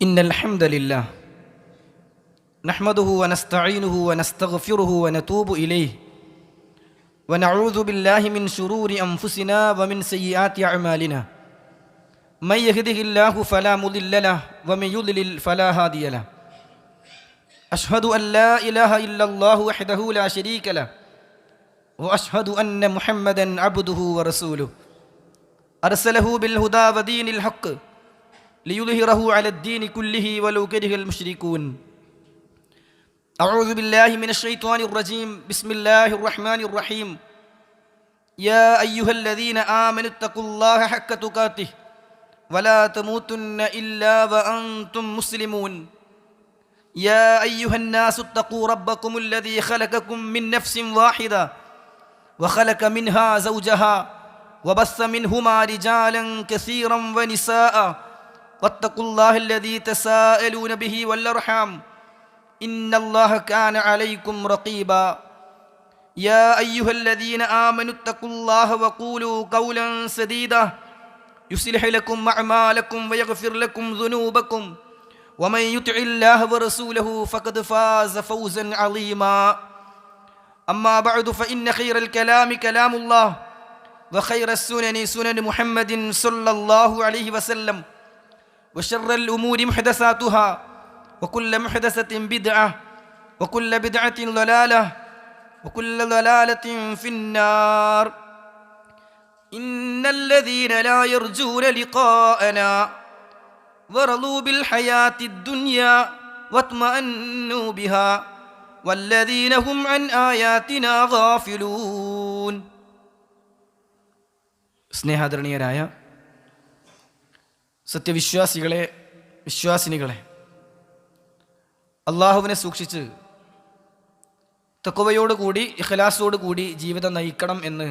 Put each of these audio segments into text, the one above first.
إن الحمد لله نحمده ونستعينه ونستغفره ونتوب إليه ونعوذ بالله من شرور أنفسنا ومن سيئات أعمالنا من يهده الله فلا مضل له ومن يضلل فلا هادي له أشهد أن لا إله إلا الله وحده لا شريك له وأشهد أن محمدا عبده ورسوله أرسله بالهدى ودين الحق ليظهره على الدين كله ولو كره المشركون أعوذ بالله من الشيطان الرجيم بسم الله الرحمن الرحيم يا أيها الذين آمنوا اتقوا الله حق تقاته ولا تموتن إلا وأنتم مسلمون يا أيها الناس اتقوا ربكم الذي خلقكم من نفس واحدة وخلق منها زوجها وبث منهما رجالا كثيرا ونساء واتقوا الله الذي تساءلون به والأرحام إن الله كان عليكم رقيبا يا أيها الذين آمنوا اتقوا الله وقولوا قولا سديدا يصلح لكم أعمالكم ويغفر لكم ذنوبكم ومن يطع الله ورسوله فقد فاز فوزا عظيما أما بعد فإن خير الكلام كلام الله وخير السنن سنن محمد صلى الله عليه وسلم وشر الأمور محدثاتها وكل محدثة بدعة وكل بدعة ضلالة وكل ضلالة في النار إن الذين لا يرجون لقاءنا ورضوا بالحياة الدنيا واطمأنوا بها والذين هم عن آياتنا غافلون സ്നേഹാദരണീയരായ സത്യവിശ്വാസികളെ, വിശ്വാസിനികളെ, അള്ളാഹുവിനെ സൂക്ഷിച്ച് തഖ്വയോടുകൂടി ഇഖ്ലാസോടുകൂടി ജീവിതം നയിക്കണം എന്ന്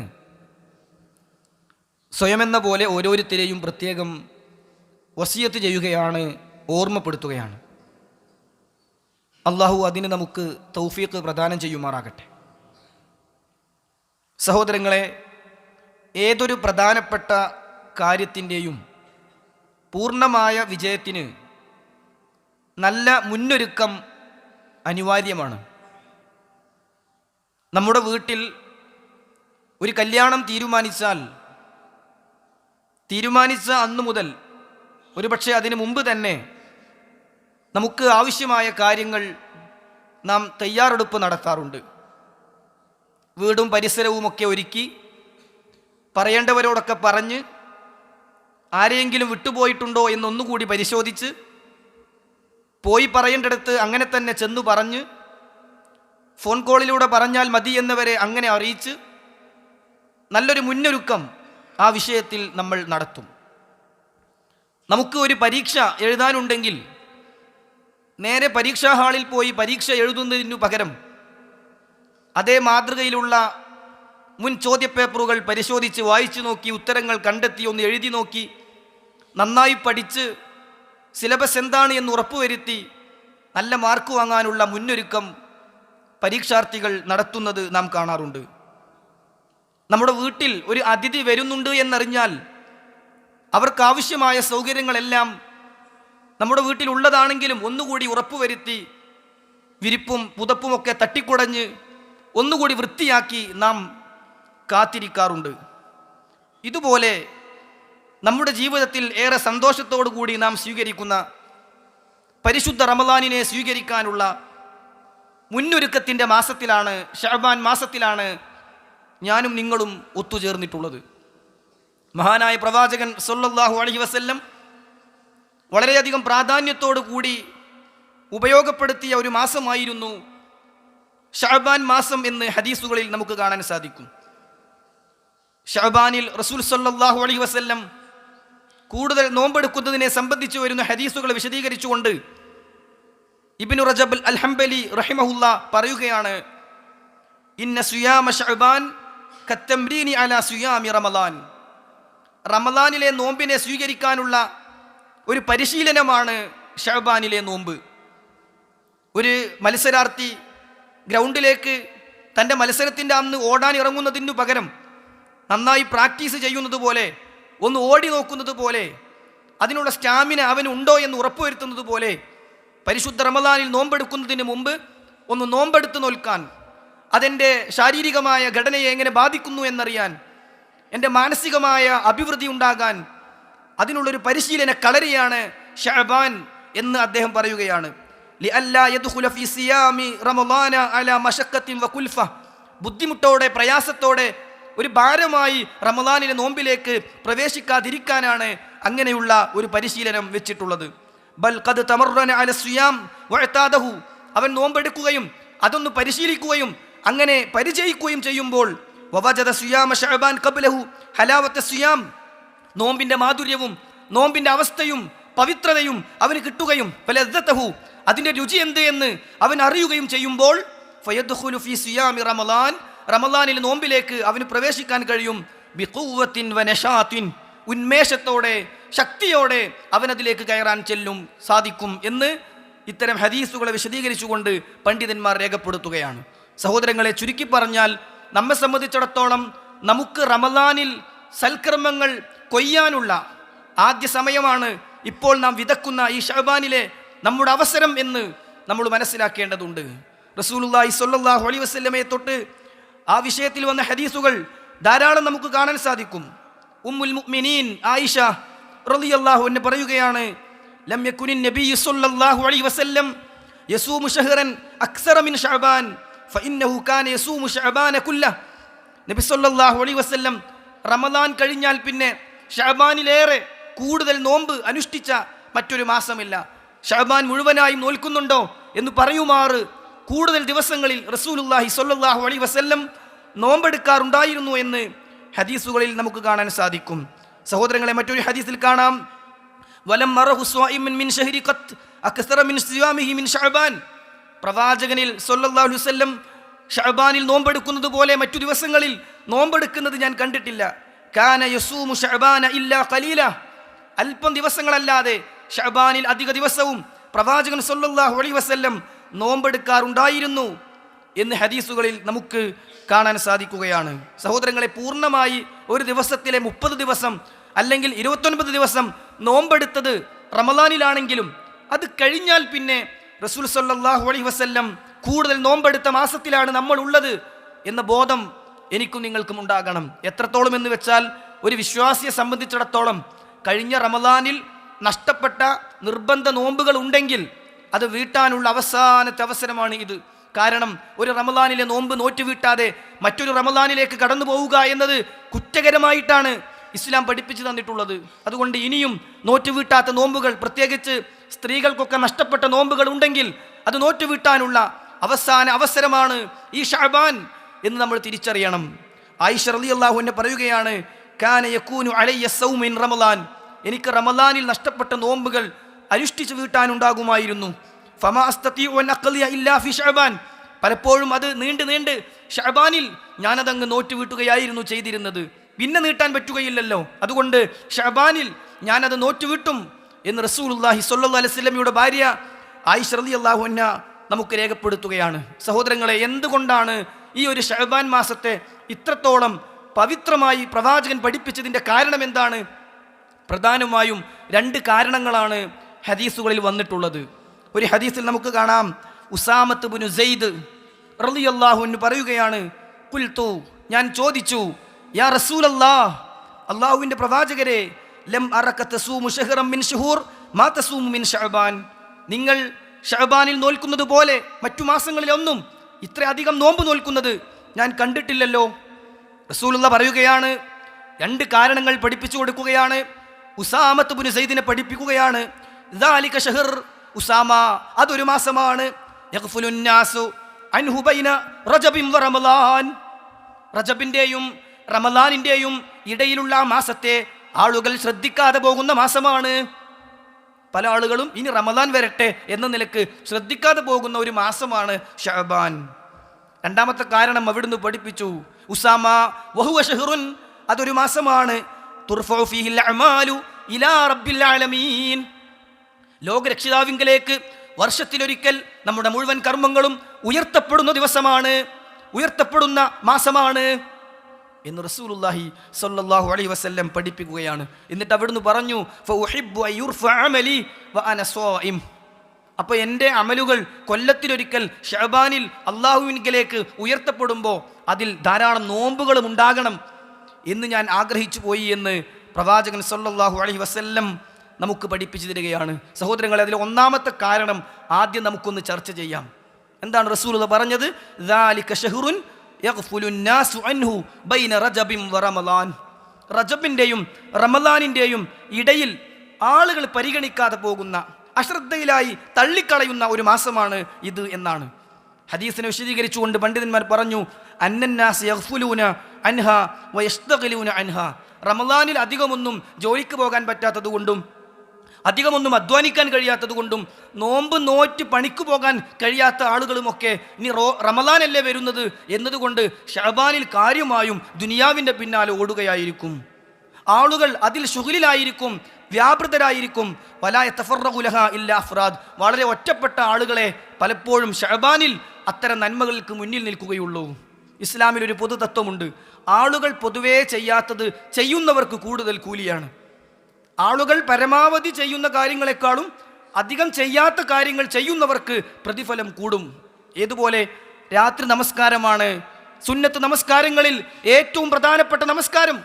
സ്വയമെന്ന പോലെ ഓരോരുത്തരെയും പ്രത്യേകം വസിയത്ത് ചെയ്യുകയാണ്, ഓർമ്മപ്പെടുത്തുകയാണ്. അള്ളാഹു അതിന് നമുക്ക് തൗഫീഖ് പ്രദാനം ചെയ്യുമാറാകട്ടെ. സഹോദരങ്ങളെ, ഏതൊരു പ്രധാനപ്പെട്ട കാര്യത്തിൻ്റെയും പൂർണ്ണമായ വിജയത്തിന് നല്ല മുന്നൊരുക്കം അനിവാര്യമാണ്. നമ്മുടെ വീട്ടിൽ ഒരു കല്യാണം തീരുമാനിച്ച അന്നു മുതൽ, ഒരുപക്ഷെ അതിനു മുമ്പ് തന്നെ നമുക്ക് ആവശ്യമായ കാര്യങ്ങൾ നാം തയ്യാറെടുപ്പ് നടത്താറുണ്ട്. വീടും പരിസരവുമൊക്കെ ഒരുക്കി, പറയേണ്ടവരോടൊക്കെ പറഞ്ഞ്, ആരെയെങ്കിലും വിട്ടുപോയിട്ടുണ്ടോ എന്നൊന്നുകൂടി പരിശോധിച്ച്, പോയി പറയേണ്ടടുത്ത് അങ്ങനെ തന്നെ ചെന്നു പറഞ്ഞ്, ഫോൺ കോളിലൂടെ പറഞ്ഞാൽ മതി എന്നവരെ അങ്ങനെ അറിയിച്ച് നല്ലൊരു മുന്നൊരുക്കം ആ വിഷയത്തിൽ നമ്മൾ നടത്തും. നമുക്ക് ഒരു പരീക്ഷ എഴുതാനുണ്ടെങ്കിൽ നേരെ പരീക്ഷാ ഹാളിൽ പോയി പരീക്ഷ എഴുതുന്നതിനു പകരം അതേ മാതൃകയിലുള്ള മുൻ ചോദ്യപേപ്പറുകൾ പരിശോധിച്ച് വായിച്ചു നോക്കി, ഉത്തരങ്ങൾ കണ്ടെത്തി ഒന്ന് എഴുതി നോക്കി, നന്നായി പഠിച്ച് സിലബസ് എന്താണ് എന്ന് ഉറപ്പുവരുത്തി നല്ല മാർക്ക് വാങ്ങാനുള്ള മുന്നൊരുക്കം പരീക്ഷാർത്ഥികൾ നടത്തുന്നത് നാം കാണാറുണ്ട്. നമ്മുടെ വീട്ടിൽ ഒരു അതിഥി വരുന്നുണ്ട് എന്നറിഞ്ഞാൽ അവർക്കാവശ്യമായ സൗകര്യങ്ങളെല്ലാം നമ്മുടെ വീട്ടിലുള്ളതാണെങ്കിലും ഒന്നുകൂടി ഉറപ്പുവരുത്തി വിരിപ്പും പുതപ്പുമൊക്കെ തട്ടിക്കുടഞ്ഞ് ഒന്നുകൂടി വൃത്തിയാക്കി നാം കാത്തിരിക്കാറുണ്ട്. ഇതുപോലെ നമ്മുടെ ജീവിതത്തിൽ ഏറെ സന്തോഷത്തോടു കൂടി നാം സ്വീകരിക്കുന്ന പരിശുദ്ധ റമളാനിനെ സ്വീകരിക്കാനുള്ള മുന്നൊരുക്കത്തിൻ്റെ മാസത്തിലാണ്, ശഅബാൻ മാസത്തിലാണ് ഞാനും നിങ്ങളും ഒത്തുചേർന്നിട്ടുള്ളത്. മഹാനായ പ്രവാചകൻ സല്ലല്ലാഹു അലൈഹി വസല്ലം വളരെയധികം പ്രാധാന്യത്തോടു കൂടി ഉപയോഗപ്പെടുത്തിയ ഒരു മാസമായിരുന്നു ശഅബാൻ മാസം എന്ന് ഹദീസുകളിൽ നമുക്ക് കാണാൻ സാധിക്കും. ശഅബാനിൽ റസൂൽ സല്ലല്ലാഹു അലൈഹി വസല്ലം കൂടുതൽ നോമ്പെടുക്കുന്നതിനെ സംബന്ധിച്ച് വരുന്ന ഹദീസുകൾ വിശദീകരിച്ചുകൊണ്ട് ഇബ്നു റജബ് അൽ ഹംബലി റഹിമഹുല്ല പറയുകയാണ്, ഇന്ന സുയാമ ശഅബാൻ കത്തംരീനി അലാ സുയാമി റമളാൻ. റമളാനിലെ നോമ്പിനെ സ്വീകരിക്കാനുള്ള ഒരു പരിശീലനമാണ് ശഅബാനിലെ നോമ്പ്. ഒരു മത്സരാർത്ഥി ഗ്രൗണ്ടിലേക്ക് തൻ്റെ മത്സരത്തിൻ്റെ അന്ന് ഓടാൻ ഇറങ്ങുന്നതിനു പകരം നന്നായി പ്രാക്ടീസ് ചെയ്യുന്നത് പോലെ, ഒന്ന് ഓടി നോക്കുന്നത് പോലെ അതിനുള്ള സ്റ്റാമിന അവനുണ്ടോ എന്ന് ഉറപ്പുവരുത്തുന്നത് പോലെ പരിശുദ്ധ റമദാനിൽ നോമ്പെടുക്കുന്നതിന് മുമ്പ് ഒന്ന് നോമ്പെടുത്ത് നോൽക്കാൻ, അതെൻ്റെ ശാരീരികമായ ഘടനയെ എങ്ങനെ ബാധിക്കുന്നു എന്നറിയാൻ, എൻ്റെ മാനസികമായ അഭിവൃദ്ധി ഉണ്ടാകാൻ അതിനുള്ളൊരു പരിശീലന കളരിയാണ് ശഅബാൻ എന്ന് അദ്ദേഹം പറയുകയാണ്. ബുദ്ധിമുട്ടോടെ പ്രയാസത്തോടെ ഒരു ഭാരമായി റമദാനിലെ നോമ്പിലേക്ക് പ്രവേശിക്കാതിരിക്കാനാണ് അങ്ങനെയുള്ള ഒരു പരിശീലനം വെച്ചിട്ടുള്ളത്. ബൽ ഖദ് തമറന അല സിയാം വഅതാദഹു, അവൻ നോമ്പെടുക്കുകയും അതൊന്ന് പരിശീലിക്കുകയും അങ്ങനെ പരിചയിക്കുകയും ചെയ്യുമ്പോൾ വവജദ സിയാമ ശഅബാൻ ഖബ്ലഹു ഹലാവത സിയാം, നോമ്പിന്റെ മാധുര്യവും നോമ്പിന്റെ അവസ്ഥയും പവിത്രതയും അവന് കിട്ടുകയും ഫലദ്ദതഹു, അതിന്റെ രുചി എന്ത് എന്ന് അവൻ അറിയുകയും ചെയ്യുമ്പോൾ ഫയദ്ഖുലു ഫീ സിയാമി റമളാൻ, റമളാനിലെ നോമ്പിലേക്ക് അവന് പ്രവേശിക്കാൻ കഴിയും. ബിഖുവത്തിൻ വനശാത്തിൻ, ഉന്മേഷത്തോടെ ശക്തിയോടെ അവനതിലേക്ക് കയറാൻ സാധിക്കും എന്ന് ഇത്തരം ഹദീസുകളെ വിശദീകരിച്ചുകൊണ്ട് പണ്ഡിതന്മാർ രേഖപ്പെടുത്തുകയാണ്. സഹോദരങ്ങളെ, ചുരുക്കി പറഞ്ഞാൽ നമ്മെ സംബന്ധിച്ചിടത്തോളം നമുക്ക് റമളാനിൽ സൽക്കർമ്മങ്ങൾ കൊയ്യാനുള്ള ആദ്യ സമയമാണ് ഇപ്പോൾ നാം വിതക്കുന്ന ഈ ശഅബാനിലെ നമ്മുടെ അവസരം എന്ന് നമ്മൾ മനസ്സിലാക്കേണ്ടതുണ്ട്. റസൂലുള്ളാഹി സ്വല്ലല്ലാഹു അലൈഹി വസല്ലമയെ തൊട്ട് ആ വിഷയത്തിൽ വന്ന ഹദീസുകൾ ധാരാളം നമുക്ക് കാണാൻ സാധിക്കും. ഉമ്മുൽ മുഅ്മിനീൻ ആയിഷ റളിയല്ലാഹു അൻഹ പറയുകയാണ്, ലം യകുനിൻ നബിയ്യു സ്വല്ലല്ലാഹു അലൈഹി വസല്ലം യസൂമു ശഹ്റൻ അക്സറ മിൻ ശഅബാൻ ഫഇന്നഹു കാന യസൂമു ശഅബാന കുല്ലഹ്. നബി സ്വല്ലല്ലാഹു അലൈഹി വസല്ലം റമദാൻ കഴിഞ്ഞാൽ പിന്നെ ശഅബാനിലേറെ കൂടുതൽ നോമ്പ് അനുഷ്ഠിച്ച മറ്റൊരു മാസമില്ല. ശഅബാൻ മുഴുവനായും നോൽക്കുന്നുണ്ടോ എന്ന് പറയുമാറ് കൂടുതൽ ദിവസങ്ങളിൽ റസൂലുള്ളാഹി സ്വല്ലല്ലാഹു അലൈഹി വസല്ലം നോമ്പെടുക്കാറുണ്ടായിരുന്നു എന്ന് ഹദീസുകളിൽ നമുക്ക് കാണാൻ സാധിക്കും. സഹോദരങ്ങളെ, മറ്റൊരു ഹദീസിൽ കാണാം, വലം മറഹു സ്വായിമൻ മിൻ ശഹരി ഖത്ത് അക്സറ മിൻ സിയാമിഹി മിൻ ശഅബാൻ. പ്രവാചകനിൽ സ്വല്ലല്ലാഹു അലൈഹി വസല്ലം ശഅബാനിൽ നോമ്പെടുക്കുന്നത് പോലെ മറ്റു ദിവസങ്ങളിൽ നോമ്പെടുക്കുന്നത് ഞാൻ കണ്ടിട്ടില്ല. കാന യസൂമു ശഅബാന ഇല്ലാ ഖലീല, അല്പം ദിവസങ്ങളല്ലാതെ ശഅബാനിൽ അധിക ദിവസവും പ്രവാചകൻ സ്വല്ലല്ലാഹു അലൈഹി വസല്ലം നോമ്പെടുക്കാറുണ്ടായിരുന്നു എന്ന് ഹദീസുകളിൽ നമുക്ക് കാണാൻ സാധിക്കുകയാണ്. സഹോദരങ്ങളെ, പൂർണ്ണമായി ഒരു ദിവസത്തിലെ 30 ദിവസം അല്ലെങ്കിൽ 29 ദിവസം നോമ്പെടുത്തത് റമദാനിലാണെങ്കിലും അത് കഴിഞ്ഞാൽ പിന്നെ റസൂൽ സ്വല്ലല്ലാഹു അലൈഹി വസല്ലം കൂടുതൽ നോമ്പെടുത്ത മാസത്തിലാണ് നമ്മൾ ഉള്ളത് എന്ന ബോധം എനിക്കും നിങ്ങൾക്കും ഉണ്ടാകണം. എത്രത്തോളം എന്ന് വെച്ചാൽ, ഒരു വിശ്വാസിയെ സംബന്ധിച്ചിടത്തോളം കഴിഞ്ഞ റമദാനിൽ നഷ്ടപ്പെട്ട നിർബന്ധ നോമ്പുകൾ ഉണ്ടെങ്കിൽ അത് വീട്ടാനുള്ള അവസാനത്തെ അവസരമാണ് ഇത്. കാരണം ഒരു റമദാനിലെ നോമ്പ് നോറ്റുവീട്ടാതെ മറ്റൊരു റമദാനിലേക്ക് കടന്നു പോവുക എന്നത് കുറ്റകരമായിട്ടാണ് ഇസ്ലാം പഠിപ്പിച്ചു തന്നിട്ടുള്ളത്. അതുകൊണ്ട് ഇനിയും നോറ്റുവീട്ടാത്ത നോമ്പുകൾ, പ്രത്യേകിച്ച് സ്ത്രീകൾക്കൊക്കെ നഷ്ടപ്പെട്ട നോമ്പുകൾ ഉണ്ടെങ്കിൽ അത് നോറ്റുവീട്ടാനുള്ള അവസാന അവസരമാണ് ഈ ശഅബാൻ എന്ന് നമ്മൾ തിരിച്ചറിയണം. ആയിഷ റളിയല്ലാഹു അൻഹ പറയുകയാണ്, കാന യകൂനു അലയ്യ സൗമു മിൻ റമളാൻ, എനിക്ക് റമളാനിൽ നഷ്ടപ്പെട്ട നോമ്പുകൾ അനുഷ്ഠിച്ചു വീട്ടാനുണ്ടാകുമായിരുന്നു. ഫമാ അസ്തതിഉ അൻ അഖ്ലിയ ഇല്ലാ ഫി ശഅബാൻ, പലപ്പോഴും അത് നീണ്ട് ശഅബാനിൽ ഞാനതങ്ങ് നോറ്റ് വീട്ടുകയായിരുന്നു ചെയ്തിരുന്നത്. പിന്നെ നീട്ടാൻ പറ്റുകയില്ലല്ലോ, അതുകൊണ്ട് ശഅബാനിൽ ഞാനത് നോറ്റ് വീട്ടും എന്ന് റസൂലുള്ളാഹി സ്വല്ലല്ലാഹു അലൈഹി വസല്ലമയുടെ ഭാര്യ ആയിഷ റളിയല്ലാഹു അൻഹ നമുക്ക് രേഖപ്പെടുത്തുകയാണ്. സഹോദരങ്ങളെ, എന്തുകൊണ്ടാണ് ഈ ഒരു ശഅബാൻ മാസത്തെ ഇത്രത്തോളം പവിത്രമായി പ്രവാചകൻ പഠിപ്പിച്ചതിൻ്റെ കാരണം എന്താണ്? പ്രധാനമായും 2 കാരണങ്ങളാണ് ഹദീസുകളിൽ വന്നിട്ടുള്ളത്. ഒരു ഹദീസിൽ നമുക്ക് കാണാം, ഉസാമത്ത് ബിനു സെയ്ദ് റളിയല്ലാഹു അൻഹു പറയുകയാണ്, ഖുൽതു, ഞാൻ ചോദിച്ചു, യാ റസൂലല്ലാഹ്, അല്ലാഹുവിൻ്റെ പ്രവാചകരെ, ലം അറക തസൂമു ശഹ്റൻ മിൻ ശുഹൂർ മാ തസൂമു മിൻ ശഅബാൻ, നിങ്ങൾ ശഅബാനിൽ നോൽക്കുന്നത് പോലെ മറ്റു മാസങ്ങളിലൊന്നും ഇത്രയധികം നോമ്പ് നോൽക്കുന്നത് ഞാൻ കണ്ടിട്ടില്ലല്ലോ. റസൂലുള്ളാഹി പറയുകയാണ്, 2 കാരണങ്ങൾ പഠിപ്പിച്ചു കൊടുക്കുകയാണ്. ഉസാമത്ത് ബിനു സെയ്ദിനെ പഠിപ്പിക്കുകയാണ്, ദാലിക ശഹർ, ഉസാമ, അതൊരു മാസമാണ്, യഗ്ഫുലുൻ നാസു അൻഹു ബൈന റജബിൻ വ റമളാൻ, റജബിൻ്റെയും റമളാനിൻ്റെയും ഇടയിലുള്ള മാസത്തെ ആളുകൾ ശ്രദ്ധിക്കാതെ പോകുന്ന മാസമാണ്. പല ആളുകളും ഇനി റമളാൻ വരട്ടെ എന്ന നിലക്ക് ശ്രദ്ധിക്കാതെ പോകുന്ന ഒരു മാസമാണ് ശഅബാൻ. 2ാമത്തെ കാരണം അവിടുന്ന് പഠിപ്പിച്ചു, ഉസാമ വഹുവ ശഹ്റുൻ, അതൊരു മാസമാണ്, തുർഫഉ ഫീഹിൽ അഅമാലു ഇലാ റബ്ബിൽ ആലമീൻ, ലോകരക്ഷിതാവിങ്കലേക്ക് വർഷത്തിലൊരിക്കൽ നമ്മുടെ മുഴുവൻ കർമ്മങ്ങളും ഉയർത്തപ്പെടുന്ന ദിവസമാണ്, ഉയർത്തപ്പെടുന്ന മാസമാണ് എന്ന് റസൂലുള്ളാഹി സ്വല്ലല്ലാഹു അലൈഹി വസല്ലം പഠിപ്പിക്കുകയാണ്. എന്നിട്ട് അവിടുന്ന് പറഞ്ഞു, ഫഉഹിബ്ബു അയ്യുർഫഅ അമലി വഅന സ്വായിം. അപ്പോൾ എൻ്റെ അമലുകൾ കൊല്ലത്തിലൊരിക്കൽ ശഅബാനിൽ അള്ളാഹുവിലേക്ക് ഉയർത്തപ്പെടുമ്പോൾ അതിൽ ധാരാളം നോമ്പുകളും ഉണ്ടാകണം എന്ന് ഞാൻ ആഗ്രഹിച്ചു പോയി എന്ന് പ്രവാചകൻ സല്ലല്ലാഹു അലൈഹി വസല്ലം നമുക്ക് പഠിപ്പിച്ചു തരികയാണ്. സഹോദരങ്ങളെ, അതിൽ ഒന്നാമത്തെ കാരണം ആദ്യം നമുക്കൊന്ന് ചർച്ച ചെയ്യാം. എന്താണ് റസൂലുള്ളാഹി പറഞ്ഞത്? ദാലിക ശഹ്റുൻ യഗ്ഫുലു നാസു അൻഹു ബൈന റജബിൻ വ റമളാൻ. റജബിൻ്റെയും റമളാനിൻ്റെയും ഇടയിൽ ആളുകൾ പരിഗണിക്കാതെ പോകുന്ന, അശ്രദ്ധയിലായി തള്ളിക്കളയുന്ന ഒരു മാസമാണ് ഇത് എന്നാണ് ഹദീസിനെ വിശദീകരിച്ചുകൊണ്ട് പണ്ഡിതന്മാർ പറഞ്ഞു, അന്നന്നാസ് യഗ്ഫുലൂന അൻഹ വയസ്തഗ്ലൂന അൻഹ. റമളാനിൽ അധികമൊന്നും ജോലിക്ക് പോകാൻ പറ്റാത്തതുകൊണ്ടും അധികമൊന്നും അധ്വാനിക്കാൻ കഴിയാത്തതുകൊണ്ടും നോമ്പ് നോറ്റ് പണിക്ക് പോകാൻ കഴിയാത്ത ആളുകളുമൊക്കെ ഇനി റമളാനല്ലേ വരുന്നത് എന്നതുകൊണ്ട് ശഅബാനിൽ കാര്യമായും ദുനിയാവിൻ്റെ പിന്നാലെ ഓടുകയായിരിക്കും. ആളുകൾ അതിൽ ശുഗ്ലിലായിരിക്കും, വ്യാപൃതരായിരിക്കും. വലാ യതഫറഗു ലഹാ ഇല്ലാ അഫ്റാദ്. വളരെ ഒറ്റപ്പെട്ട ആളുകളെ പലപ്പോഴും ശഅബാനിൽ അത്തരം നന്മകൾക്ക് മുന്നിൽ നിൽക്കുകയുള്ളൂ. ഇസ്ലാമിൽ ഒരു പൊതു തത്വമുണ്ട്, ആളുകൾ പൊതുവേ ചെയ്യാത്തത് ചെയ്യുന്നവർക്ക് കൂടുതൽ കൂലിയാണ്. ആളുകൾ പരമാവധി ചെയ്യുന്ന കാര്യങ്ങളെക്കാളും അധികം ചെയ്യാത്ത കാര്യങ്ങൾ ചെയ്യുന്നവർക്ക് പ്രതിഫലം കൂടും. ഏതുപോലെ രാത്രി നമസ്കാരമാണ് സുന്നത്ത് നമസ്കാരങ്ങളിൽ ഏറ്റവും പ്രധാനപ്പെട്ട നമസ്കാരം.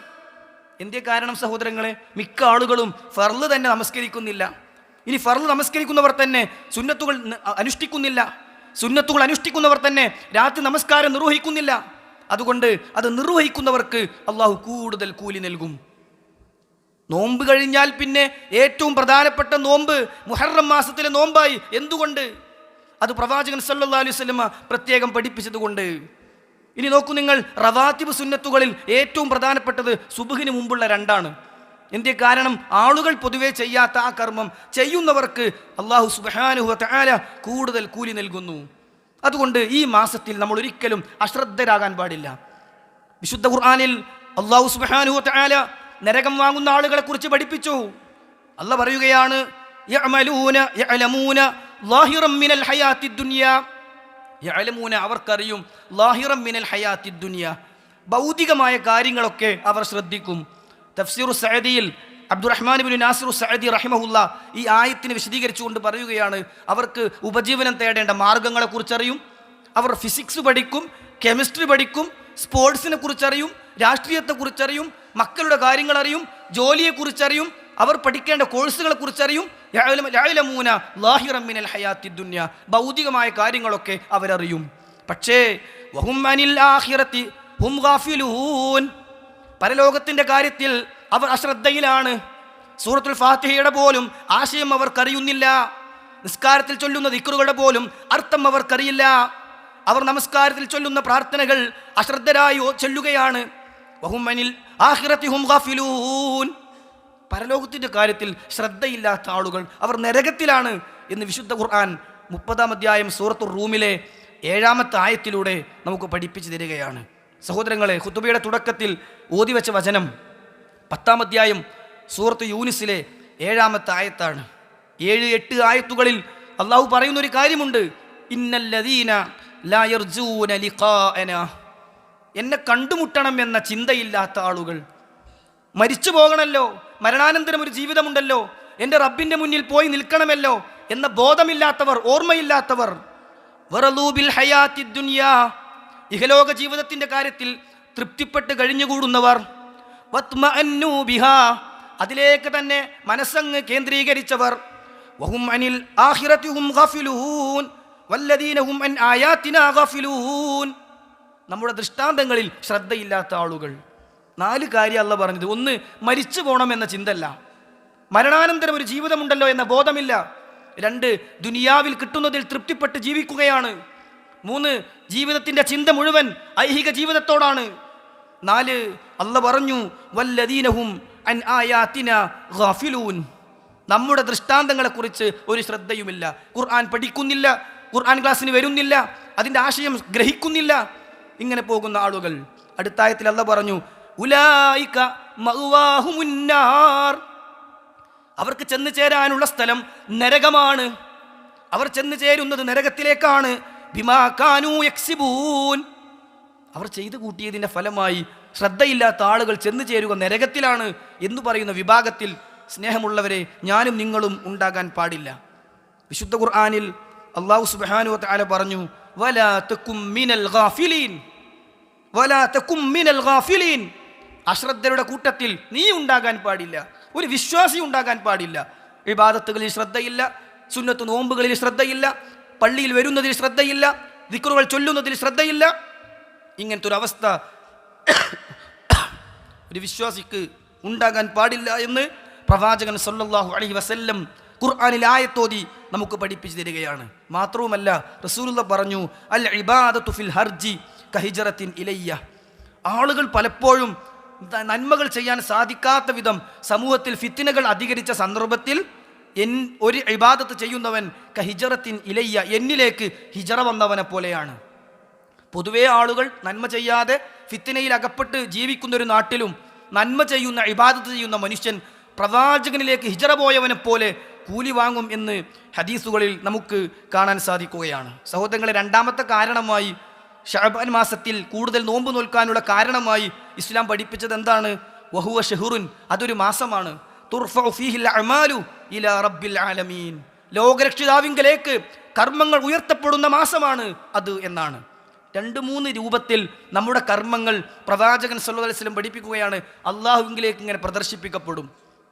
എന്തേ കാരണം സഹോദരങ്ങളെ? മിക്ക ആളുകളും ഫർള് തന്നെ നമസ്കരിക്കുന്നില്ല. ഇനി ഫർള് നമസ്കരിക്കുന്നവർ തന്നെ സുന്നത്തുകൾ അനുഷ്ഠിക്കുന്നില്ല. സുന്നത്തുകൾ അനുഷ്ഠിക്കുന്നവർ തന്നെ രാത്രി നമസ്കാരം നിർവഹിക്കുന്നില്ല. അതുകൊണ്ട് അത് നിർവഹിക്കുന്നവർക്ക് അള്ളാഹു കൂടുതൽ കൂലി നൽകും. നോമ്പ് കഴിഞ്ഞാൽ പിന്നെ ഏറ്റവും പ്രധാനപ്പെട്ട നോമ്പ് മുഹറം മാസത്തിലെ നോമ്പായി. എന്തുകൊണ്ട്? അത് പ്രവാചകൻ സല്ലല്ലാഹു അലൈഹി വസല്ലം പ്രത്യേകം പഠിപ്പിച്ചതുകൊണ്ട്. ഇനി നോക്കൂ നിങ്ങൾ, റവാത്തിബ് സുന്നത്തുകളിൽ ഏറ്റവും പ്രധാനപ്പെട്ടത് സുബ്ഹിന് മുമ്പുള്ള രണ്ടാണ്. എന്തേ കാരണം? ആളുകൾ പൊതുവെ ചെയ്യാത്ത ആ കർമ്മം ചെയ്യുന്നവർക്ക് അല്ലാഹു സുബ്ഹാനഹു വ തആല കൂടുതൽ കൂലി നൽകുന്നു. അതുകൊണ്ട് ഈ മാസത്തിൽ നമ്മൾ ഒരിക്കലും അശ്രദ്ധരാകാൻ പാടില്ല. വിശുദ്ധ ഖുർആനിൽ അല്ലാഹു സുബ്ഹാനഹു വ തആല നരകം വാങ്ങുന്ന ആളുകളെ കുറിച്ച് പഠിപ്പിച്ചു. അല്ലാഹ് പറയുകയാണ്, യഅമലൂന യഅലമൂന ളാഹിറൻ മിനൽ ഹയാത്തിദ് ദുനിയാ. യഅലമൂന അവർക്കറിയും, ളാഹിറൻ മിനൽ ഹയാത്തിദ് ദുനിയാ ഭൗതികമായ കാര്യങ്ങളൊക്കെ അവർ ശ്രദ്ധിക്കും. തഫ്സീറു സഅദിയിൽ അബ്ദുറഹ്മാൻ ഇബ്നു നാസിർ സഅദി റഹിമഹുല്ലാ ഈ ആയത്തിനെ വിശദീകരിച്ചുകൊണ്ട് പറയുകയാണ്, അവർക്ക് ഉപജീവനം തേടേണ്ട മാർഗങ്ങളെ കുറിച്ചറിയും, അവർ ഫിസിക്സ് പഠിക്കും, കെമിസ്ട്രി പഠിക്കും, സ്പോർട്സിനെ കുറിച്ചറിയും, രാഷ്ട്രീയത്തെക്കുറിച്ചറിയും, മക്കളുടെ കാര്യങ്ങൾ അറിയും, ജോലിയെക്കുറിച്ചറിയും, അവർ പഠിക്കേണ്ട കോഴ്സുകളെ കുറിച്ചറിയും. യഅലമൂന ളാഹിറൻ മിനൽ ഹയാത്തിദ് ദുനിയാ ഭൗതികമായ കാര്യങ്ങളൊക്കെ അവരറിയും. പക്ഷേ വഹും അനിൽ ആഖിറതി ഹും ഗാഫിലൂൻ. പരലോകത്തിൻ്റെ കാര്യത്തിൽ അവർ അശ്രദ്ധയിലാണ്. സൂറത്തുൽ ഫാത്തിഹയുടെ പോലും ആശയം അവർക്കറിയുന്നില്ല. നിസ്കാരത്തിൽ ചൊല്ലുന്ന ദിക്റുകളുടെ പോലും അർത്ഥം അവർക്കറിയില്ല. അവർ നമസ്കാരത്തിൽ ചൊല്ലുന്ന പ്രാർത്ഥനകൾ അശ്രദ്ധരായി ചൊല്ലുകയാണ്. വഹും അനിൽ ആഖിറതി ഹും ഗാഫിലൂൻ. പരലോകത്തിൻ്റെ കാര്യത്തിൽ ശ്രദ്ധയില്ലാത്ത ആളുകൾ അവർ നരകത്തിലാണ് എന്ന് വിശുദ്ധ ഖുർആൻ 30-ാം അധ്യായം സൂറത്തുർ റൂമിലെ 7-ാമത്തെ ആയത്തിലൂടെ നമുക്ക് പഠിപ്പിച്ചു തരികയാണ്. സഹോദരങ്ങളെ, ഖുതുബയുടെ തുടക്കത്തിൽ ഓതിവെച്ച വചനം 10-ാം അധ്യായം സൂറത്ത് യൂനിസിലെ 7-ാമത്തെ ആയത്താണ്. 7-8 ആയത്തുകളിൽ അള്ളാഹു പറയുന്നൊരു കാര്യമുണ്ട്, ഇന്നല്ലദീന ലാ യർജൂന ലിഖാഅന. എന്നെ കണ്ടുമുട്ടണം എന്ന ചിന്തയില്ലാത്ത ആളുകൾ, മരിച്ചു പോകണമല്ലോ, മരണാനന്തരം ഒരു ജീവിതമുണ്ടല്ലോ, എൻ്റെ റബ്ബിൻ്റെ മുന്നിൽ പോയി നിൽക്കണമല്ലോ എന്ന ബോധമില്ലാത്തവർ, ഓർമ്മയില്ലാത്തവർ, വറളൂ ബിൽ ഹയാത്തിദ് ദുനിയാ ഇഹലോക ജീവിതത്തിൻ്റെ കാര്യത്തിൽ തൃപ്തിപ്പെട്ട് കഴിഞ്ഞുകൂടുന്നവർ, വത്മഅന്നു ബിഹാ അതിലേക്ക് തന്നെ മനസ്സങ്ങ് കേന്ദ്രീകരിച്ചവർ, വഹും അനിൽ ആഖിറതി ഹും ഗാഫിലൂൻ വല്ലദീന ഹും അൻ ആയാതിനാ ഗാഫിലൂൻ. നമ്മുടെ ദൃഷ്ടാന്തങ്ങളിൽ ശ്രദ്ധയില്ലാത്ത ആളുകൾ. 4 കാര്യം അല്ലാഹ് പറഞ്ഞത്. 1, മരിച്ചു പോകണമെന്ന ചിന്തല്ല, മരണാനന്തരം ഒരു ജീവിതമുണ്ടല്ലോ എന്ന ബോധമില്ല. 2, ദുനിയാവിൽ കിട്ടുന്നതിൽ തൃപ്തിപ്പെട്ട് ജീവിക്കുകയാണ്. 3, ജീവിതത്തിൻ്റെ ചിന്ത മുഴുവൻ ഐഹിക ജീവിതത്തോടാണ്. 4, അല്ലാഹ് പറഞ്ഞു വല്ലദീനഹും അൻ ആയാതിനാ ഗാഫിലൂൻ. നമ്മുടെ ദൃഷ്ടാന്തങ്ങളെക്കുറിച്ച് ഒരു ശ്രദ്ധയുമില്ല. ഖുർആൻ പഠിക്കുന്നില്ല, ഖുർആൻ ക്ലാസ്സിന് വരുന്നില്ല, അതിൻ്റെ ആശയം ഗ്രഹിക്കുന്നില്ല. ഇങ്ങനെ പോകുന്ന ആളുകൾ. അടുത്ത ആയത്തിൽ അല്ലാഹ് പറഞ്ഞു, ഉലൈക മഅവാഹുമുന്നാർ. അവർക്ക് ചെന്ന് ചേരാനുള്ള സ്ഥലം നരകമാണ്. അവർ ചെന്ന് ചേരുന്നത് നരകത്തിലേക്കാണ്. ബിമാ കാനൂ യക്സിബൂൻ. അവർ ചെയ്തു കൂട്ടിയതിൻ്റെ ഫലമായി ശ്രദ്ധയില്ലാത്ത ആളുകൾ ചെന്നു ചേരുക നരകത്തിലാണ് എന്ന് പറയുന്ന വിഭാഗത്തിൽ സ്നേഹമുള്ളവരെ ഞാനും നിങ്ങളും ഉണ്ടാകാൻ പാടില്ല. വിശുദ്ധ ഖുർആനിൽ അല്ലാഹു സുബ്ഹാനഹു വ തആല പറഞ്ഞു, വലാ തകും മിനൽ ഗാഫിലീൻ, വലാ തകും മിനൽ ഗാഫിലീൻ. അശ്രദ്ധരുടെ കൂട്ടത്തിൽ നീ ഉണ്ടാകാൻ പാടില്ല, ഒരു വിശ്വാസി ഉണ്ടാകാൻ പാടില്ല. ഇബാദത്തുകളിൽ ശ്രദ്ധയില്ല, സുന്നത്ത് നോമ്പുകളിൽ ശ്രദ്ധയില്ല, പള്ളിയിൽ വരുന്നതിൽ ശ്രദ്ധയില്ല, ദിക്റുകൾ ചൊല്ലുന്നതിൽ ശ്രദ്ധയില്ല. ഇങ്ങനത്തെ ഒരു അവസ്ഥ ഒരു വിശ്വാസിക്ക് ഉണ്ടാകാൻ പാടില്ല എന്ന് പ്രവാചകൻ സല്ലല്ലാഹു അലൈഹി വസല്ലം ഖുർആനിൽ ആയത്തോതി നമുക്ക് പഠിപ്പിച്ചു തരികയാണ്. മാത്രവുമല്ല റസൂലുള്ളാഹി പറഞ്ഞു, അൽ ഇബാദത്തു ഫിൽ ഹർജി കഹിജറത്തിൻ ഇലയ്യ. ആളുകൾ പലപ്പോഴും നന്മകൾ ചെയ്യാൻ സാധിക്കാത്ത വിധം സമൂഹത്തിൽ ഫിത്നകൾ അധികരിച്ച സന്ദർഭത്തിൽ ഒരു ഇബാദത്ത് ചെയ്യുന്നവൻ കഹിജറത്തിൻ ഇലയ്യ, എന്നിലേക്ക് ഹിജറ വന്നവനെ പോലെയാണ്. പൊതുവേ ആളുകൾ നന്മ ചെയ്യാതെ ഫിത്നയിൽ അകപ്പെട്ട് ജീവിക്കുന്ന ഒരു നാട്ടിലും നന്മ ചെയ്യുന്ന ഇബാദത്ത് ചെയ്യുന്ന മനുഷ്യൻ പ്രവാചകനിലേക്ക് ഹിജറ പോയവനെ പോലെ കൂലി വാങ്ങും എന്ന് ഹദീസുകളിൽ നമുക്ക് കാണാൻ സാധിക്കുകയാണ്. സഹോദരങ്ങളെ, രണ്ടാമത്തെ കാരണമായി ശഅബാൻ മാസത്തിൽ കൂടുതൽ നോമ്പ് നോൽക്കാനുള്ള കാരണമായി ഇസ്ലാം പഠിപ്പിച്ചത് എന്താണ്? വഹുവ ഷഹ്റുൻ, അതൊരു മാസമാണ്. തുർഫഉ ഫീഹിൽ അഅമാലു ഇലാ റബ്ബിൽ ആലമീൻ, ലോകരക്ഷിതാവിങ്കലേക്ക് കർമ്മങ്ങൾ ഉയർത്തപ്പെടുന്ന മാസമാണ് അത് എന്നാണ്. 2-3 രൂപത്തിൽ നമ്മുടെ കർമ്മങ്ങൾ പ്രവാചകൻ സല്ലല്ലാഹു അലൈഹി വസല്ലം പഠിപ്പിക്കുകയാണ് അള്ളാഹുവിലേക്ക് ഇങ്ങനെ പ്രദർശിപ്പിക്കപ്പെടും.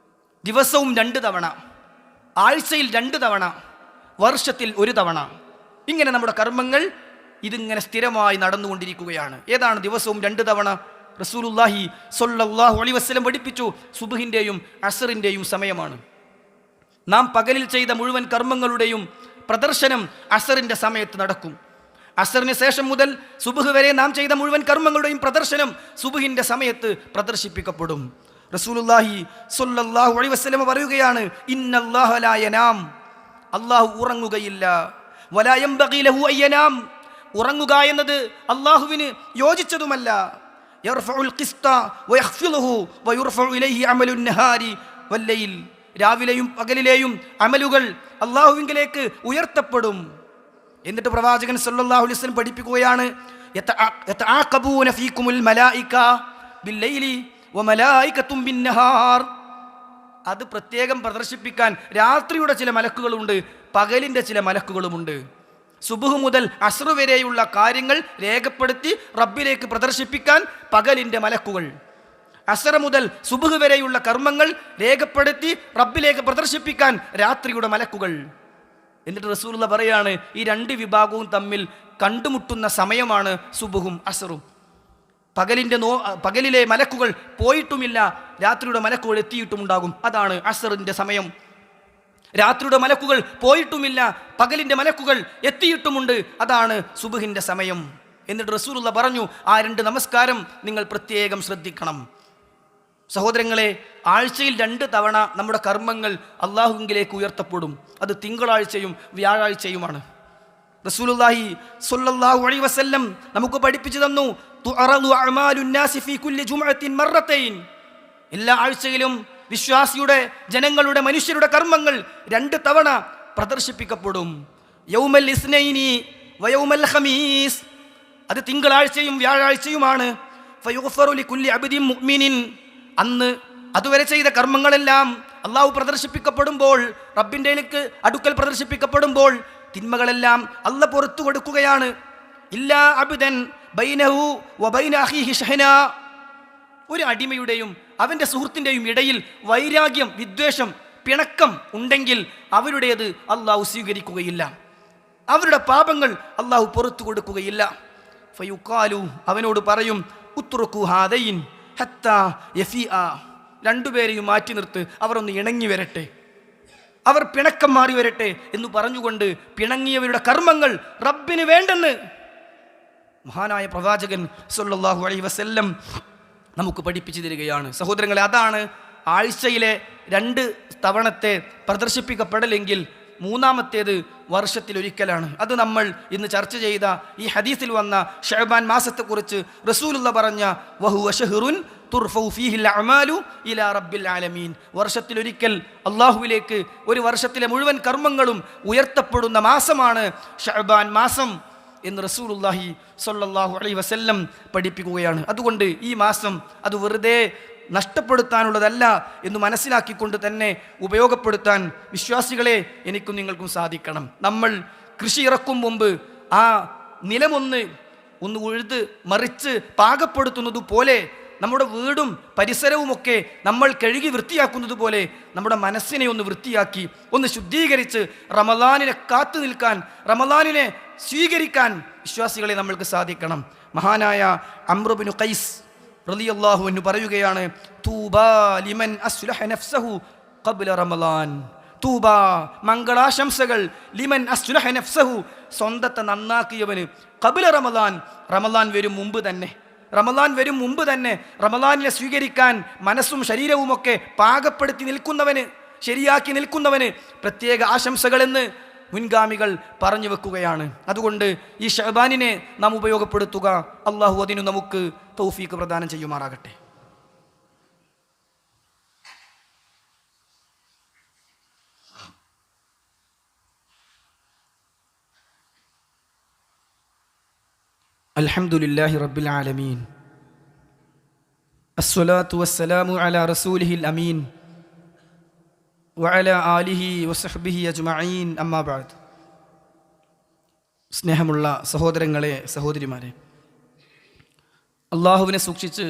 ദിവസവും 2 തവണ, ആഴ്ചയിൽ 2 തവണ, വർഷത്തിൽ 1 തവണ. ഇങ്ങനെ നമ്മുടെ കർമ്മങ്ങൾ ഇതിങ്ങനെ സ്ഥിരമായി നടന്നുകൊണ്ടിരിക്കുകയാണ്. ഏതാണ് ദിവസവും 2 തവണ? റസൂലുള്ളാഹി സ്വല്ലല്ലാഹു അലൈഹി വസല്ലം പഠിപ്പിച്ചു, സുബ്ഹിൻ്റെയും അസ്റിൻ്റെയും സമയമാണ്. നാം പകലിൽ ചെയ്ത മുഴുവൻ കർമ്മങ്ങളുടെയും പ്രദർശനം അസ്റിൻ്റെ സമയത്ത് നടക്കും. അസ്റിന് ശേഷം മുതൽ സുബ്ഹ് വരെ നാം ചെയ്ത മുഴുവൻ കർമ്മങ്ങളുടെയും പ്രദർശനം സുബ്ഹിൻ്റെ സമയത്ത് പ്രദർശിപ്പിക്കപ്പെടും. റസൂലുള്ളാഹി സ്വല്ലല്ലാഹു അലൈഹി വസല്ലം പറയുകയാണ്, ഇന്നല്ലാഹ ലാ യനാം, അല്ലാഹു ഉറങ്ങുകയില്ല. വലാ യംബഗി ലഹു അയ്യനാം, ഉറങ്ങുക എന്നത് അല്ലാഹുവിന് യോജിച്ചതുമല്ല. യർഫഉൽ ഖിസ്ത വയഖ്ഫിളുഹു വയുർഫഉ ഇലൈഹി അമലുൻ നഹാരി വല്ലൈൽ, രാവിലെയും പകലിലെയും അമലുകൾ അല്ലാഹുവിലേക്ക് ഉയർത്തപ്പെടും. എന്നിട്ട് പ്രവാചകൻ സല്ലല്ലാഹു അലൈഹി വസല്ലം പഠിപ്പിക്കുകയാണ്, യതആഖബൂന ഫീകുമുൽ മലായിക ബില്ലൈലി വമലായികത്തും ബിന്നഹാർ. അത് പ്രത്യേകം പ്രദർശിപ്പിക്കാൻ രാത്രിയുടെ ചില മലക്കുകളുണ്ട്, പകലിൻ്റെ ചില മലക്കുകളുമുണ്ട്. സുബ്ഹ് മുതൽ അസ്ർ വരെയുള്ള കാര്യങ്ങൾ രേഖപ്പെടുത്തി റബ്ബിലേക്ക് പ്രദർശിപ്പിക്കാൻ പകലിൻ്റെ മലക്കുകൾ, അസ്ർ മുതൽ സുബ്ഹ് വരെയുള്ള കർമ്മങ്ങൾ രേഖപ്പെടുത്തി റബ്ബിലേക്ക് പ്രദർശിപ്പിക്കാൻ രാത്രിയുടെ മലക്കുകൾ. എന്നിട്ട് റസൂലുള്ളാഹി പറയാണ്, ഈ 2 വിഭാഗവും തമ്മിൽ കണ്ടുമുട്ടുന്ന സമയമാണ് സുബ്ഹും അസ്റും. പകലിലെ മലക്കുകൾ പോയിട്ടുമില്ല, രാത്രിയുടെ മലക്കുകൾ എത്തിയിട്ടുമുണ്ടാകും, അതാണ് അസ്റിൻ്റെ സമയം. രാത്രിയുടെ മലക്കുകൾ പോയിട്ടുമില്ല, പകലിൻ്റെ മലക്കുകൾ എത്തിയിട്ടുമുണ്ട്, അതാണ് സുബ്ഹിൻ്റെ സമയം. എന്നിട്ട് റസൂലുള്ളാഹി പറഞ്ഞു, ആ 2 നമസ്കാരം നിങ്ങൾ പ്രത്യേകം ശ്രദ്ധിക്കണം. സഹോദരങ്ങളെ, ആഴ്ചയിൽ 2 തവണ നമ്മുടെ കർമ്മങ്ങൾ അല്ലാഹുവിലേക്ക് ഉയർത്തപ്പെടും. അത് തിങ്കളാഴ്ചയും വ്യാഴാഴ്ചയുമാണ്. റസൂലുള്ളാഹി സ്വല്ലല്ലാഹു അലൈഹി വസല്ലം നമുക്ക് പഠിപ്പിച്ചു തന്നു, തുഅറദു അഅമാലുൻ നാസി ഫീ കുല്ലി ജുമുഅത്തിൻ മറത്തൈൻ. എല്ലാ ആഴ്ചയിലും വിശ്വാസിയുടെ, ജനങ്ങളുടെ, മനുഷ്യരുടെ കർമ്മങ്ങൾ 2 തവണ പ്രദർശിപ്പിക്കപ്പെടും. യൗമൽ ഇസ്നൈനി വയൗമൽ ഖമീസ്, അത് തിങ്കളാഴ്ചയും വ്യാഴാഴ്ചയുമാണ്. ഫയുഗ്ഫറു ലികുല്ലി അബ്ദിൻ മുഅ്മിനിൻ, അന്ന് അതുവരെ ചെയ്ത കർമ്മങ്ങളെല്ലാം അള്ളാഹു പ്രദർശിപ്പിക്കപ്പെടുമ്പോൾ, റബ്ബിൻ്റെ അടുക്കൽ പ്രദർശിപ്പിക്കപ്പെടുമ്പോൾ തിന്മകളെല്ലാം അല്ല പുറത്തു കൊടുക്കുകയാണ്. ഇല്ലാ അബ്ദൻ ബൈനഹു വബൈന അഖീഹി ഷഹ്ന, ഒരു അടിമയുടെയും അവൻ്റെ സുഹൃത്തിൻ്റെയും ഇടയിൽ വൈരാഗ്യം, വിദ്വേഷം, പിണക്കം ഉണ്ടെങ്കിൽ അവരുടേത് അള്ളാഹു സ്വീകരിക്കുകയില്ല, അവരുടെ പാപങ്ങൾ അള്ളാഹു പുറത്തു കൊടുക്കുകയില്ല. ഫയുഖാലു, അവനോട് പറയും, ഉത്റുകു ഹാദൈൻ ഹത്താ യഫീഅ, 2 പേരെയും മാറ്റി നിർത്ത്, അവർ ഒന്ന് ഇണങ്ങി വരട്ടെ, അവർ പിണക്കം മാറി വരട്ടെ എന്ന് പറഞ്ഞുകൊണ്ട് പിണങ്ങിയവരുടെ കർമ്മങ്ങൾ റബ്ബിന് വേണ്ടെന്ന് മഹാനായ പ്രവാചകൻ സല്ലല്ലാഹു അലൈഹി വസല്ലം നമുക്ക് പഠിപ്പിച്ചു തരികയാണ്. സഹോദരങ്ങളെ, അതാണ് ആഴ്ചയിലെ 2 തവണത്തെ പ്രദർശിപ്പിക്കപ്പെടലെങ്കിൽ 3-ാമത്തേത് വർഷത്തിലൊരിക്കലാണ്. അത് നമ്മൾ ഇന്ന് ചർച്ച ചെയ്ത ഈ ഹദീസിൽ വന്ന ശഅബാൻ മാസത്തെക്കുറിച്ച് റസൂലുള്ളാഹി പറഞ്ഞ വഹുവ ഷഹ്റുൻ തുർഫഉ ഫീഹിൽ അഅമാലു ഇലാ റബ്ബിൽ ആലമീൻ, വർഷത്തിലൊരിക്കൽ അല്ലാഹുവിലേക്ക് ഒരു വർഷത്തിലെ മുഴുവൻ കർമ്മങ്ങളും ഉയർത്തപ്പെടുന്ന മാസമാണ് ശഅബാൻ മാസം. എന്ന് റസൂലുള്ളാഹി സ്വല്ലല്ലാഹു അലൈഹി വസല്ലം പഠിപ്പിക്കുകയാണ്. അതുകൊണ്ട് ഈ മാസം അത് വെറുതെ നഷ്ടപ്പെടുത്താനുള്ളതല്ല എന്ന് മനസ്സിലാക്കിക്കൊണ്ട് തന്നെ ഉപയോഗപ്പെടുത്താൻ വിശ്വാസികളെ എനിക്കും നിങ്ങൾക്കും സാധിക്കണം. നമ്മൾ കൃഷി ഇറക്കും മുമ്പ് ആ നിലമൊന്ന് ഉഴുത് മറിച്ച് പാകപ്പെടുത്തുന്നത് പോലെ നമ്മുടെ വീടും പരിസരവുമൊക്കെ നമ്മൾ കഴുകി വൃത്തിയാക്കുന്നത് പോലെ നമ്മുടെ മനസ്സിനെ ഒന്ന് വൃത്തിയാക്കി ഒന്ന് ശുദ്ധീകരിച്ച് റമളാനിനെ കാത്തു നിൽക്കാൻ, റമളാനിനെ സ്വീകരിക്കാൻ വിശ്വാസികളെ നമ്മൾക്ക് സാധിക്കണം. മഹാനായ അംർ ഇബ്നു ഖൈസ് റളിയല്ലാഹു അൻഹു പറയുകയാണ്, തൂബാ ലിമൻ അസ്ലഹ നഫ്സഹു ഖബ്ല റമളാൻ. തൂബ, മംഗളാശംസകൾ, ലിമൻ അസ്ലഹ നഫ്സഹു, സ്വന്തത്തെ നന്നാക്കിയവന്, ഖബ്ല റമളാൻ, റമളാൻ വരും മുമ്പ് തന്നെ, റമളാൻ വരും മുമ്പ് തന്നെ റമളാനിനെ സ്വീകരിക്കാൻ മനസ്സും ശരീരവുമൊക്കെ പാകപ്പെടുത്തി നിൽക്കുന്നവന്, ശരിയാക്കി നിൽക്കുന്നവന് പ്രത്യേക ആശംസകളെന്ന് മുൻഗാമികൾ പറഞ്ഞു വെക്കുകയാണ്. അതുകൊണ്ട് ഈ ശഅബാനിനെ നാം ഉപയോഗപ്പെടുത്തുക. അള്ളാഹു അതിനു നമുക്ക് തൗഫീഖ് പ്രദാനം ചെയ്യുമാറാകട്ടെ. അൽഹംദുലില്ലാഹി റബ്ബിൽ ആലമീൻ, അസ്സലാത്തു വസ്സലാമു അലാ റസൂലിഹിൽ അമീൻ വഅലാ ആലിഹി വസഹ്ബിഹി അജ്മഈൻ, അമ്മാ ബഅദ്. സ്നേഹമുള്ള സഹോദരങ്ങളെ, സഹോദരിമാരെ, അള്ളാഹുവിനെ സൂക്ഷിച്ച്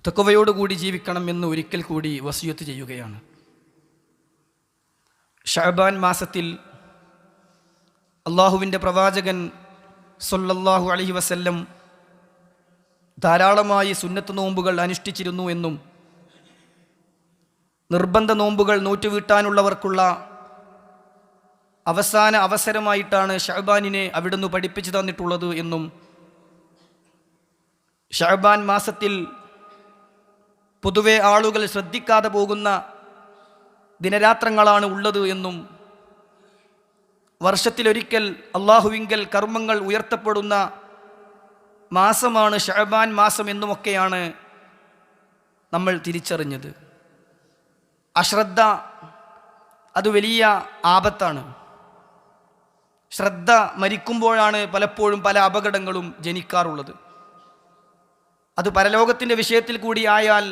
തഖ്വയോടുകൂടി ജീവിക്കണം എന്ന് ഒരിക്കൽ കൂടി വസിയത്ത് ചെയ്യുകയാണ്. ശഅബാൻ മാസത്തിൽ അള്ളാഹുവിൻ്റെ പ്രവാചകൻ സ്വല്ലല്ലാഹു അലൈഹി വസല്ലം ധാരാളമായി സുന്നത്ത് നോമ്പുകൾ അനുഷ്ഠിച്ചിരുന്നു എന്നും നിർബന്ധ നോമ്പുകൾ നോറ്റുവീട്ടാനുള്ളവർക്കുള്ള അവസാന അവസരമായിട്ടാണ് ശഅബാനിനെ അവിടുന്ന് പഠിപ്പിച്ചു തന്നിട്ടുള്ളത് എന്നും ശഅബാൻ മാസത്തിൽ പൊതുവെ ആളുകൾ ശ്രദ്ധിക്കാതെ പോകുന്ന ദിനരാത്രങ്ങളാണ് ഉള്ളത് എന്നും വർഷത്തിലൊരിക്കൽ അള്ളാഹുവിങ്കൽ കർമ്മങ്ങൾ ഉയർത്തപ്പെടുന്ന മാസമാണ് ശഅബാൻ മാസം എന്നുമൊക്കെയാണ് നമ്മൾ തിരിച്ചറിഞ്ഞത്. അശ്രദ്ധ അത് വലിയ ആപത്താണ്. ശ്രദ്ധ മരിക്കുമ്പോഴാണ് പലപ്പോഴും പല അപകടങ്ങളും ജനിക്കാറുള്ളത്. അത് പരലോകത്തിൻ്റെ വിഷയത്തിൽ കൂടി ആയാൽ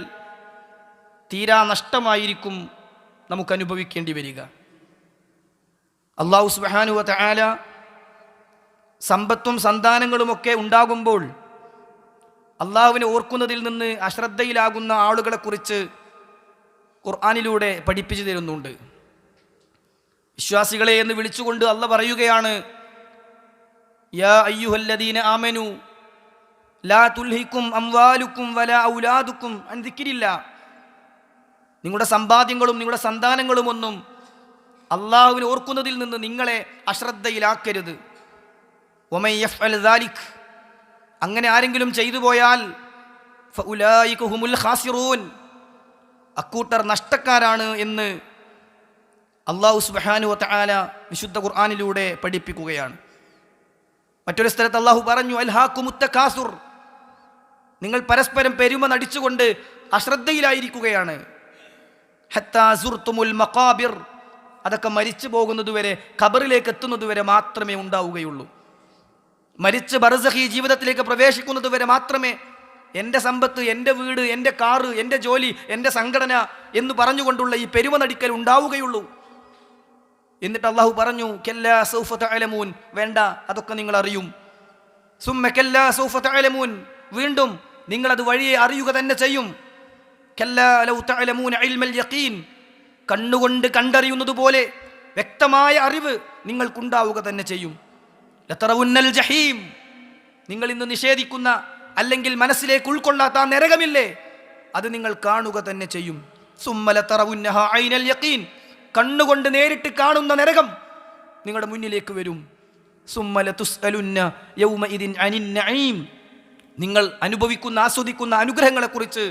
തീരാ നഷ്ടമായിരിക്കും നമുക്ക് അനുഭവിക്കേണ്ടി വരിക. അല്ലാഹു സുബ്ഹാനഹു വ തആല സമ്പത്തും സന്താനങ്ങളുമൊക്കെ ഉണ്ടാകുമ്പോൾ അള്ളാഹുവിനെ ഓർക്കുന്നതിൽ നിന്ന് അശ്രദ്ധയിലാകുന്ന ആളുകളെക്കുറിച്ച് ഖുർആനിലൂടെ പഠിപ്പിച്ചു തരുന്നുണ്ട്. വിശ്വാസികളെ എന്ന് വിളിച്ചുകൊണ്ട് അള്ളാഹ് പറയുകയാണ്, യാ അയ്യുഹല്ലദീന ആമനു ലാ തുൽഹിക്കും അംവാലുക്കും വലാ ഔലാദുക്കും അൻ ദിക്രില്ലാ. നിങ്ങളുടെ സമ്പാദ്യങ്ങളും നിങ്ങളുടെ സന്താനങ്ങളും ഒന്നും അള്ളാഹുവിനെ ഓർക്കുന്നതിൽ നിന്ന് നിങ്ങളെ അശ്രദ്ധയിലാക്കരുത്. വമൻ യഫ്അൽ ദാലിക്, അങ്ങനെ ആരെങ്കിലും ചെയ്തു പോയാൽ ഫഉലൈക ഹുമുൽ ഖാസിറൂൻ, അക്കൂട്ടർ നഷ്ടക്കാരാണ് എന്ന് അല്ലാഹു സുബ്ഹാനഹു വ തആല വിശുദ്ധ ഖുർആനിലൂടെ പഠിപ്പിക്കുകയാണ്. മറ്റൊരു സ്ഥലത്ത് അല്ലാഹു പറഞ്ഞു, അൽഹാകുമുത് തകാസുർ, നിങ്ങൾ പരസ്പരം പെരുമ നടിച്ചുകൊണ്ട് അശ്രദ്ധയിലായിരിക്കുകയാണ്. ഹത്താ സുർതുമുൽ മഖാബിർ, അതൊക്കെ മരിച്ചു പോകുന്നതുവരെ, ഖബറിലേക്ക് എത്തുന്നതുവരെ മാത്രമേ ഉണ്ടാവുകയുള്ളൂ. മരിച്ച് ബർസഖി ജീവിതത്തിലേക്ക് പ്രവേശിക്കുന്നത് വരെ മാത്രമേ എൻ്റെ സമ്പത്ത്, എൻ്റെ വീട്, എൻ്റെ കാറ്, എൻ്റെ ജോലി, എൻ്റെ സംഘടന എന്ന് പറഞ്ഞുകൊണ്ടുള്ള ഈ പെരുമ നടിക്കൽ ഉണ്ടാവുകയുള്ളൂ. എന്നിട്ട് അള്ളാഹു പറഞ്ഞു, കല്ലാ സൗഫ തഅലമൂൻ, വേണ്ട, അതൊക്കെ നിങ്ങൾ അറിയും. സുമ്മ കല്ലാ സൗഫ തഅലമൂൻ, വീണ്ടും നിങ്ങളത് വഴിയെ അറിയുക തന്നെ ചെയ്യും. കല്ലാ ലൗ തഅലമൂന ഇൽമൽ യഖീൻ, കണ്ണുകൊണ്ട് കണ്ടറിയുന്നത് പോലെ വ്യക്തമായ അറിവ് നിങ്ങൾക്കുണ്ടാവുക തന്നെ ചെയ്യും. ലതറവുന്നൽ ജഹീം, നിങ്ങൾ ഇന്ന് നിഷേധിക്കുന്ന അല്ലെങ്കിൽ മനസ്സിലേക്ക് ഉൾക്കൊള്ളാത്ത ആ നരകമില്ലേ, അത് നിങ്ങൾ കാണുക തന്നെ ചെയ്യും. സുമ്മ ലതറവുന്നഹ ഐനൽ യഖീൻ, കണ്ണുകൊണ്ട് നേരിട്ട് കാണുന്ന നരകം നിങ്ങളുടെ മുന്നിലേക്ക് വരും. സുമ്മ ലതുസ്അലുന്ന യൗമഇദിൻ അനിൻ നഈം, നിങ്ങൾ അനുഭവിക്കുന്ന ആസ്വദിക്കുന്ന അനുഗ്രഹങ്ങളെക്കുറിച്ച്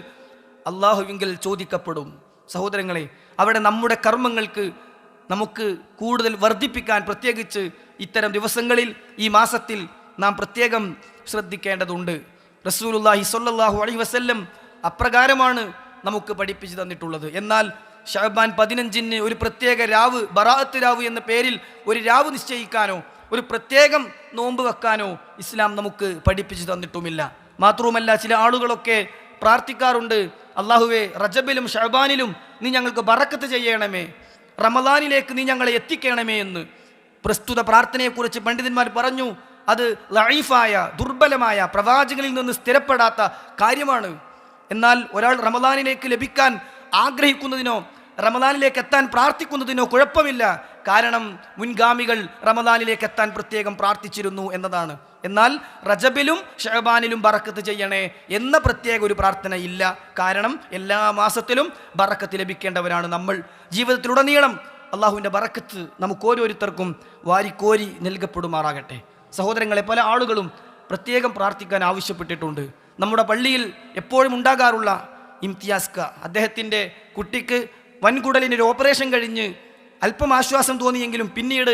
അല്ലാഹുവിങ്കൽ ചോദിക്കപ്പെടും. സഹോദരങ്ങളെ, അവിടെ നമ്മുടെ കർമ്മങ്ങൾക്ക് നമുക്ക് കൂടുതൽ വർദ്ധിപ്പിക്കാൻ, പ്രത്യേകിച്ച് ഇത്തരം ദിവസങ്ങളിൽ, ഈ മാസത്തിൽ നാം പ്രത്യേകം ശ്രദ്ധിക്കേണ്ടതുണ്ട്. റസൂലുള്ളാഹി സ്വല്ലല്ലാഹു അലൈഹി വസല്ലം അപ്രകാരമാണ് നമുക്ക് പഠിപ്പിച്ചു തന്നിട്ടുള്ളത്. എന്നാൽ ശഅബാൻ 15-ന് ഒരു പ്രത്യേക രാവ്, ബറാഅത്ത് രാവ് എന്ന പേരിൽ ഒരു രാവ് നിശ്ചയിക്കാനോ ഒരു പ്രത്യേകം നോമ്പ് വെക്കാനോ ഇസ്ലാം നമുക്ക് പഠിപ്പിച്ചു തന്നിട്ടുമില്ല. മാത്രവുമല്ല, ചില ആളുകളൊക്കെ പ്രാർത്ഥിക്കാറുണ്ട്, അള്ളാഹുവേ റജബിലും ഷഅബാനിലും നീ ഞങ്ങൾക്ക് ബറക്കത്ത് ചെയ്യണമേ, റമദാനിലേക്ക് നീ ഞങ്ങളെ എത്തിക്കണമേ എന്ന്. പ്രസ്തുത പ്രാർത്ഥനയെക്കുറിച്ച് പണ്ഡിതന്മാർ പറഞ്ഞു, അത് ലഈഫായ, ദുർബലമായ, പ്രവാചകനിൽ നിന്ന് സ്ഥിരപ്പെടാത്ത കാര്യമാണ്. എന്നാൽ ഒരാൾ റമദാനിലേക്ക് ലഭിക്കാൻ ആഗ്രഹിക്കുന്നതിനോ റമദാനിലേക്ക് എത്താൻ പ്രാർത്ഥിക്കുന്നതിനോ കുഴപ്പമില്ല. കാരണം മുൻഗാമികൾ റമദാനിലേക്ക് എത്താൻ പ്രത്യേകം പ്രാർത്ഥിച്ചിരുന്നു എന്നതാണ്. എന്നാൽ റജബിലും ഷഅബാനിലും ബറക്കത്ത് ചെയ്യണേ എന്ന പ്രത്യേക ഒരു പ്രാർത്ഥന ഇല്ല. കാരണം എല്ലാ മാസത്തിലും ബറക്കത്ത് ലഭിക്കേണ്ടവരാണ് നമ്മൾ. ജീവിതത്തിലുടനീളം അള്ളാഹുവിൻ്റെ ബറക്കത്ത് നമുക്ക് ഓരോരുത്തർക്കും വാരിക്കോരി നൽകപ്പെടുമാറാകട്ടെ. സഹോദരങ്ങളെ, പല ആളുകളും പ്രത്യേകം പ്രാർത്ഥിക്കാൻ ആവശ്യപ്പെട്ടിട്ടുണ്ട്. നമ്മുടെ പള്ളിയിൽ എപ്പോഴും ഉണ്ടാകാറുള്ള ഇംതിയാസ് ക, അദ്ദേഹത്തിൻ്റെ കുട്ടിക്ക് വൻകുടലിനൊരു ഓപ്പറേഷൻ കഴിഞ്ഞ് അല്പം ആശ്വാസം തോന്നിയെങ്കിലും പിന്നീട്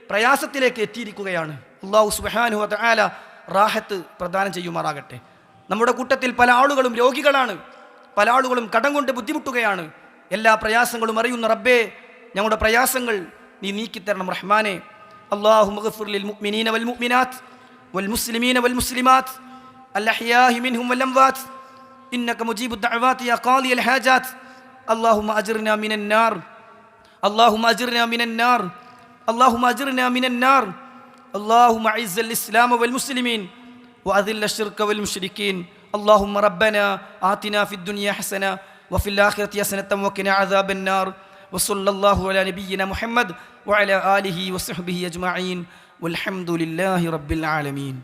പ്രയാസത്തിലേക്ക് എത്തിയിരിക്കുകയാണ്. അല്ലാഹു സുബ്ഹാനഹു വ തആല റാഹത്ത് പ്രദാനം ചെയ്യുമാറാകട്ടെ. നമ്മുടെ കൂട്ടത്തിൽ പല ആളുകളും രോഗികളാണ്, പല ആളുകളും കടം കൊണ്ട് ബുദ്ധിമുട്ടുകയാണ്. എല്ലാ പ്രയാസങ്ങളും അറിയുന്ന റബ്ബേ, ഞങ്ങളുടെ പ്രയാസങ്ങൾ നീ നീക്കിത്തരണം റഹ്മാനെ. അല്ലാഹുമ്മ ഗ്ഫിർ ലിൽ മുഅ്മിനീന വൽ മുഅ്മിനാത്ത് വൽ മുസ്ലിമീന വൽ മുസ്ലിമാത്ത് അൽ അഹ്യാഇ മിൻഹും വൽ അംവാത്ത് ഇന്നക മുജീബു ദഅവാതി യാ ഖാദിയൽ ഹാജാത്ത്. اللهم أجرنا من النار، اللهم أجرنا من النار، اللهم أجرنا من النار. اللهم أعز الإسلام والمسلمين وأذل الشرك والمشركين. اللهم ربنا آتنا في الدنيا حسنة وفي الآخرة حسنة وقنا عذاب النار. وصلى الله على نبينا محمد وعلى آله وصحبه أجمعين والحمد لله رب العالمين.